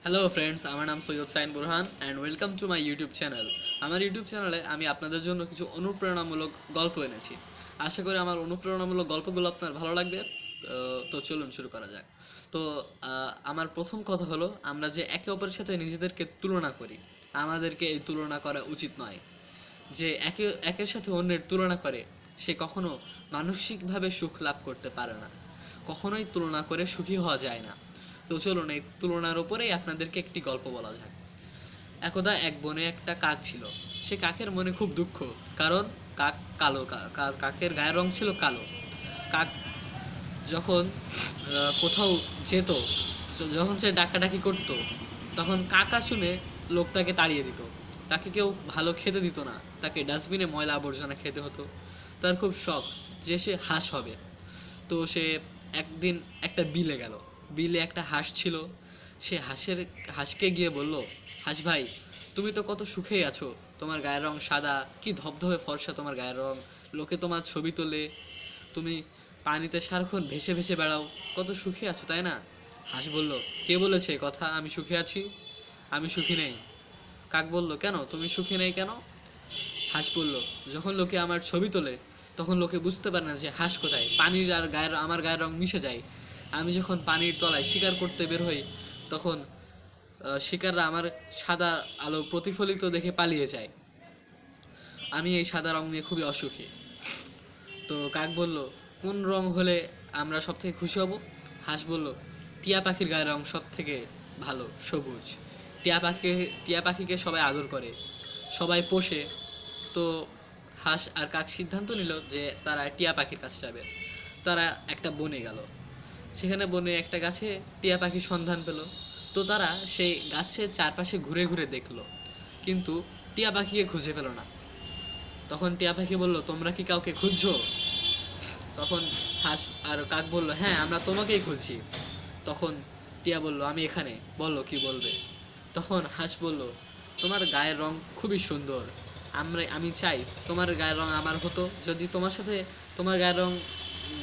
Hello friends, আমার নাম Syed Sain Burhan and welcome to my YouTube channel. আমার ইউটিউব চ্যানেলে আমি আপনাদের জন্য কিছু অনুপ্রেরণামূলক গল্প এনেছি। আশা করি আমার অনুপ্রেরণামূলক গল্পগুলো আপনার ভালো লাগবে। তো চলুন শুরু করা যাক। তো আমার প্রথম কথা হলো, আমরা যে একে অপরের সাথে নিজেদেরকে তুলনা করি, আমাদেরকে এই তুলনা করা উচিত নয়। যে একের সাথে অন্যের তুলনা করে সে কখনো মানসিকভাবে সুখ লাভ করতে পারে না, কখনোই তুলনা করে সুখী হওয়া যায় না। তো চলুন এই তুলনার উপরেই আপনাদেরকে একটি গল্প বলা যাক। একদা এক বনে একটা কাক ছিল। সে কাকের মনে খুব দুঃখ, কারণ কাক কালো, কাকের গায়ের রং ছিল কালো। কাক যখন কোথাও যেত, যখন সে ডাকাডাকি করতো, তখন কাকা শুনে লোক তাকে তাড়িয়ে দিত। তাকে কেউ ভালো খেতে দিত না, তাকে ডাস্টবিনে ময়লা আবর্জনা খেতে হতো। তার খুব শখ যে সে হাঁস হবে। তো সে একদিন একটা বিলে গেল। বিলে একটা হাঁস ছিল। সে হাঁসকে গিয়ে বলল, হাঁস ভাই, তুমি তো কত সুখেই আছো, তোমার গায়ের রং সাদা, কি ধবধবে ফর্সা তোমার গায়ের রং, লোকে তোমার ছবি তোলে, তুমি পানিতে সারাক্ষণ ভেসে ভেসে বেড়াও, কত সুখে আছো তাই না? হাঁস বলল, কে বলেছে কথা আমি সুখে আছি? আমি সুখী নেই। কাক বলল, কেন তুমি সুখী নেই কেন? হাঁস বলল, যখন লোকে আমার ছবি তোলে তখন লোকে বুঝতে পারে না যে হাঁস কোথায়, পানির আর আমার গায়ের রং মিশে যায়। আমি যখন পানির তলায় শিকার করতে বের হই, তখন শিকাররা আমার সাদা আলো প্রতিফলিত দেখে পালিয়ে যায়। আমি এই সাদা রং নিয়ে খুবই অসুখী। তো কাক বলল, কোন রং হলে আমরা সব থেকে খুশি হব? হাঁস বলল, টিয়া পাখির গায়ের রং সব থেকে ভালো, সবুজ। টিয়া পাখিকে সবাই আদর করে, সবাই পোষে। তো হাঁস আর কাক সিদ্ধান্ত নিল যে তারা টিয়া পাখির কাছে যাবে। তারা একটা বনে গেল। সেখানে বনে একটা গাছে টিয়া পাখির সন্ধান পেল। তো তারা সেই গাছের চারপাশে ঘুরে ঘুরে দেখলো, কিন্তু টিয়া পাখিকে খুঁজে পেল না। তখন টিয়া পাখি বলল, তোমরা কি কাউকে খুঁজছো? তখন হাঁস আর কাক বলল, হ্যাঁ, আমরা তোমাকেই খুঁজছি। তখন টিয়া বলল, আমি এখানে, বলো কি বলবে। তখন হাঁস বলল, তোমার গায়ের রং খুবই সুন্দর, আমি চাই তোমার গায়ের রং আমার হতো। যদি তোমার সাথে তোমার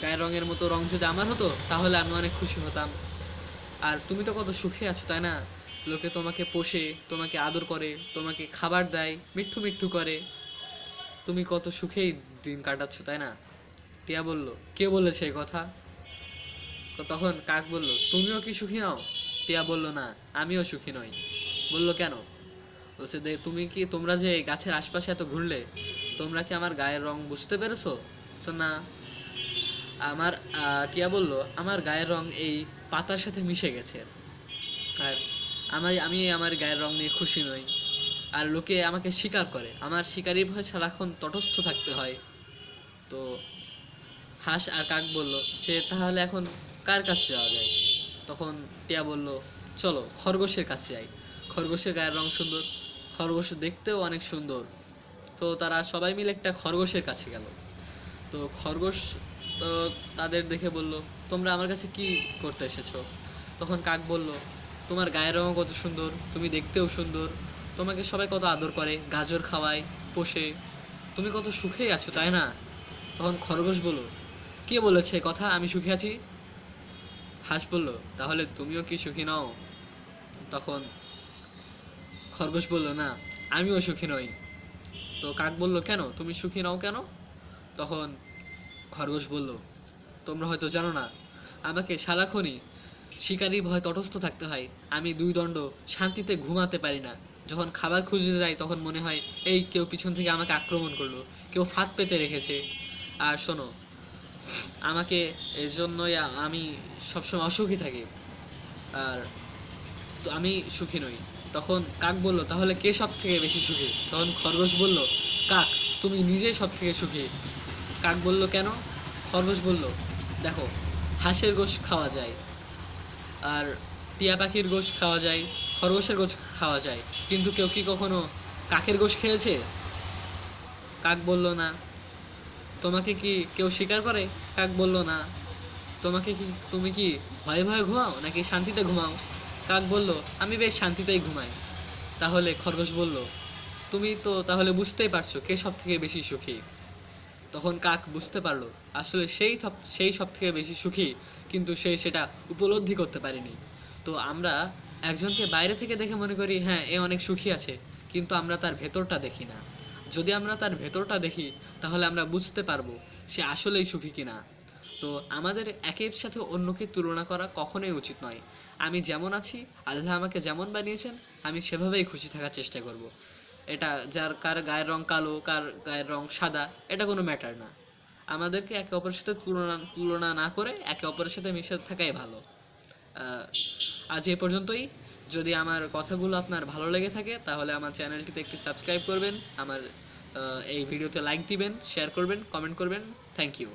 গায়ের রঙের মতো রং যদি আমার হতো, তাহলে আমি অনেক খুশি হতাম। আর তুমি তো কত সুখে আছো তাই না? লোকে তোমাকে পোষে, তোমাকে আদর করে, তোমাকে খাবার দেয়, মিঠু মিঠু করে, তুমি কত সুখেই দিন কাটাচ্ছ তাই না? টিয়া বলল, কে বলেছে এই কথা? তখন কাক বলল, তুমিও কি সুখী নাও? টিয়া বলল, না, আমিও সুখী নই। বলল, কেন? বলছে, তোমরা যে এই গাছের আশপাশে এত ঘুরলে, তোমরা কি আমার গায়ের রং বুঝতে পেরেছো? না। আমার টিয়া বলল, আমার গায়ের রং এই পাতার সাথে মিশে গেছে। আর আমি আমার গায়ের রং নিয়ে খুশি নই। আর লোকে আমাকে শিকার করে, আমার শিকারির ভয় সারাক্ষণ তটস্থ থাকতে হয়। তো হাঁস আর কাক বলল যে, তাহলে এখন কার কাছে যাওয়া যায়? তখন টিয়া বলল, চলো খরগোশের কাছে যাই, খরগোশের গায়ের রং সুন্দর, খরগোশ দেখতেও অনেক সুন্দর। তো তারা সবাই মিলে একটা খরগোশের কাছে গেল। তো খরগোশ তো তাদের দেখে বলল, তোমরা আমার কাছে কি করতে এসেছো? তখন কাক বলল, তোমার গায়ের রঙও কত সুন্দর, তুমি দেখতেও সুন্দর, তোমাকে সবাই কত আদর করে, গাজর খাওয়ায়, পোষে, তুমি কত সুখেই আছো তাই না? তখন খরগোশ বলল, কে বলেছে কথা আমি সুখী আছি? হাঁস বলল, তাহলে তুমিও কি সুখী নও? তখন খরগোশ বলল, না, আমিও সুখী নই। তো কাক বলল, কেন তুমি সুখী নও কেন? তখন খরগোশ বলল, তোমরা হয়তো জানো না, আমাকে সারাক্ষণই শিকারির ভয় তটস্থ থাকতে হয়। আমি দুই দণ্ড শান্তিতে ঘুমাতে পারি না। যখন খাবার খুঁজতে যাই তখন মনে হয় এই কেউ পিছন থেকে আমাকে আক্রমণ করলো, কেউ ফাঁদ পেতে রেখেছে। আর শোনো, আমাকে এর জন্যই আমি সবসময় অসুখী থাকি। আর তো আমি সুখী নই। তখন কাক বলল, তাহলে কে সব থেকে বেশি সুখী? তখন খরগোশ বলল, কাক, তুমি নিজেই সব থেকে সুখী। কাক বলল, কেন? খরগোশ বলল, দেখো, হাঁসের গোশ খাওয়া যায়, আর টিয়া পাখির গোশ খাওয়া যায়, খরগোশের গোশ খাওয়া যায়, কিন্তু কেউ কি কখনো কাকের গোশ খেয়েছে? কাক বলল, না। তোমাকে কি কেউ শিকার করে? কাক বলল, না। তুমি কি ভয়ে ভয়ে ঘুমাও নাকি শান্তিতে ঘুমাও? কাক বলল, আমি বেশ শান্তিতেই ঘুমাই। তাহলে খরগোশ বলল, তুমি তো তাহলে বুঝতেই পারছো কে সব থেকে বেশি সুখী। তখন কাক বুঝতে পারলো আসলে সেই সব থেকে বেশি সুখী, কিন্তু সে সেটা উপলব্ধি করতে পারেনি। তো আমরা একজনকে বাইরে থেকে দেখে মনে করি হ্যাঁ এ অনেক সুখী আছে, কিন্তু আমরা তার ভেতরটা দেখি না। যদি আমরা তার ভেতরটা দেখি তাহলে আমরা বুঝতে পারবো সে আসলেই সুখী কিনা। তো আমাদের একের সাথে অন্যকে তুলনা করা কখনোই উচিত নয়। আমি যেমন আছি, আল্লাহ আমাকে যেমন বানিয়েছেন, আমি সেভাবেই খুশি থাকার চেষ্টা করব। এটা কার গায়ের রং কালো, কার গায়ের রং সাদা, এটা কোনো ম্যাটার না। আমাদেরকে একে অপরের সাথে তুলনা তুলনা না করে একে অপরের সাথে মিশে থাকাই ভালো। আহ, আজ এ পর্যন্তই। যদি আমার কথাগুলো আপনার ভালো লেগে থাকে তাহলে আমার চ্যানেলটিতে একটি সাবস্ক্রাইব করবেন, আমার এই ভিডিওতে লাইক দিবেন, শেয়ার করবেন, কমেন্ট করবেন। Thank you.